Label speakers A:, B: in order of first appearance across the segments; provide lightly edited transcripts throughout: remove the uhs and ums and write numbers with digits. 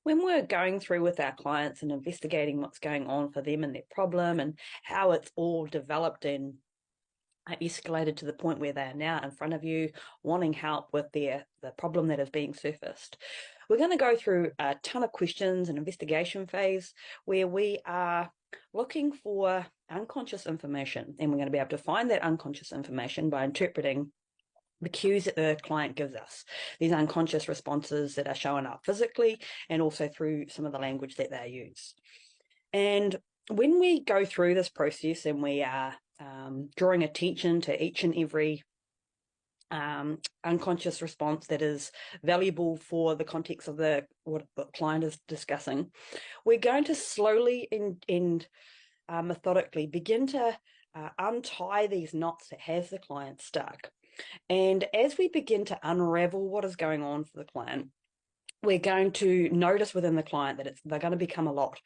A: When we're going through with our clients and investigating what's going on for them and their problem and how it's all developed and escalated to the point where they are now in front of you wanting help with the problem that is being surfaced, we're going to go through a ton of questions and investigation phase where we are looking for unconscious information, and we're going to be able to find that unconscious information by interpreting the cues that the client gives us, these unconscious responses that are showing up physically and also through some of the language that they use. And when we go through this process and we are drawing attention to each and every unconscious response that is valuable for the context of what the client is discussing, we're going to slowly and methodically begin to untie these knots that has the client stuck. And as we begin to unravel what is going on for the client, we're going to notice within the client that they're going to become a lot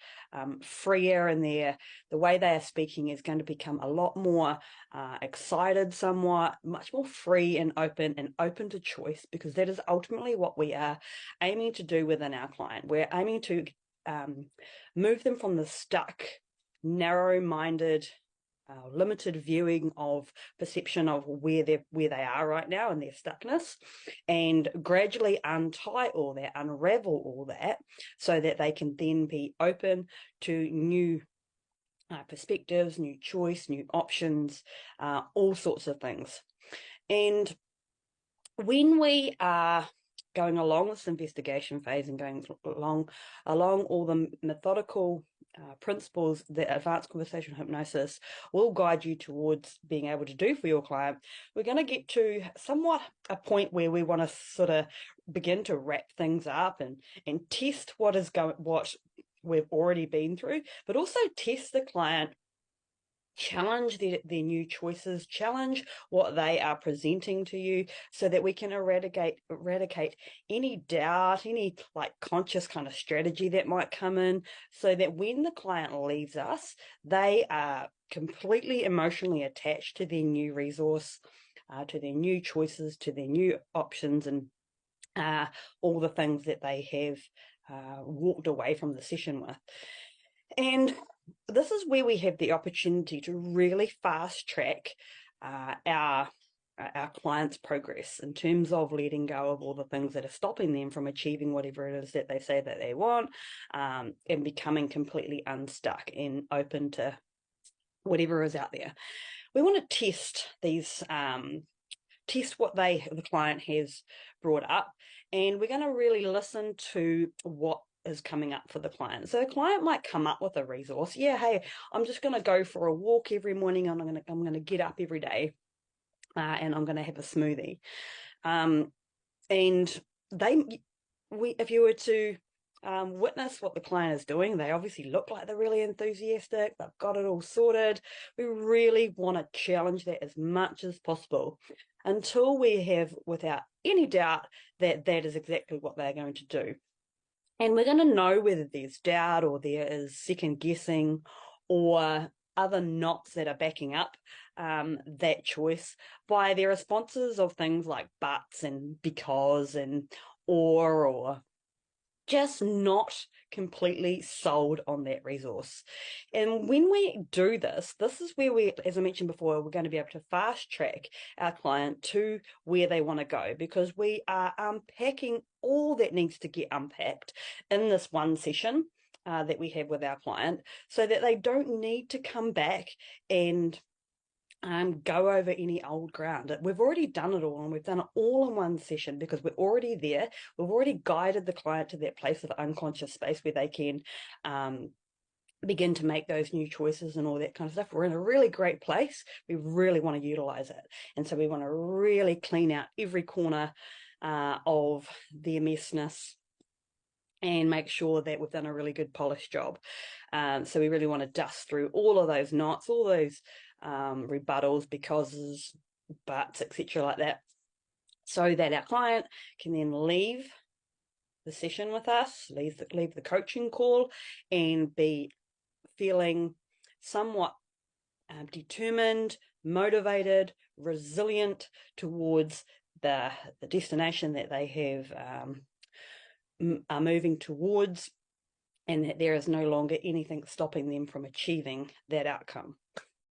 A: freer in the way they are speaking is going to become a lot more excited, somewhat much more free and open to choice, because that is ultimately what we are aiming to do within our client. We're aiming to move them from the stuck, narrow-minded, limited viewing of perception of where they are right now and their stuckness, and gradually untie all that, unravel all that, so that they can then be open to new perspectives, new choice, new options, all sorts of things. And when we are going along this investigation phase and going along all the methodical principles that advanced conversational hypnosis will guide you towards being able to do for your client, we're going to get to somewhat a point where we want to sort of begin to wrap things up and test what we've already been through, but also test the client, challenge their new choices, challenge what they are presenting to you, so that we can eradicate any doubt, any conscious kind of strategy that might come in, so that when the client leaves us, they are completely emotionally attached to their new resource, to their new choices, to their new options, and all the things that they have walked away from the session with. And this is where we have the opportunity to really fast track our clients' progress in terms of letting go of all the things that are stopping them from achieving whatever it is that they say that they want, and becoming completely unstuck and open to whatever is out there. We want to test these, test what the client has brought up, and we're going to really listen to what is coming up for the client. So the client might come up with a resource. Yeah, hey, I'm just going to go for a walk every morning. I'm going to get up every day, and I'm going to have a smoothie. And if you were to witness what the client is doing, they obviously look like they're really enthusiastic. They've got it all sorted. We really want to challenge that as much as possible until we have, without any doubt, that is exactly what they're going to do. And we're going to know whether there's doubt or there is second guessing or other knots that are backing up that choice by their responses of things like buts and because and or just not completely sold on that resource. And when we do this is where we, as I mentioned before, we're going to be able to fast track our client to where they want to go, because we are unpacking all that needs to get unpacked in this one session that we have with our client, so that they don't need to come back and go over any old ground. We've already done it all, and we've done it all in one session because we're already there. We've already guided the client to that place of unconscious space where they can begin to make those new choices and all that kind of stuff. We're in a really great place. We really want to utilize it. And so we want to really clean out every corner of their messness and make sure that we've done a really good polished job. So we really want to dust through all of those knots, all those rebuttals, becauses, buts, etc., like that, so that our client can then leave the session with us, leave the coaching call, and be feeling somewhat determined, motivated, resilient towards the destination that they have are moving towards, and that there is no longer anything stopping them from achieving that outcome.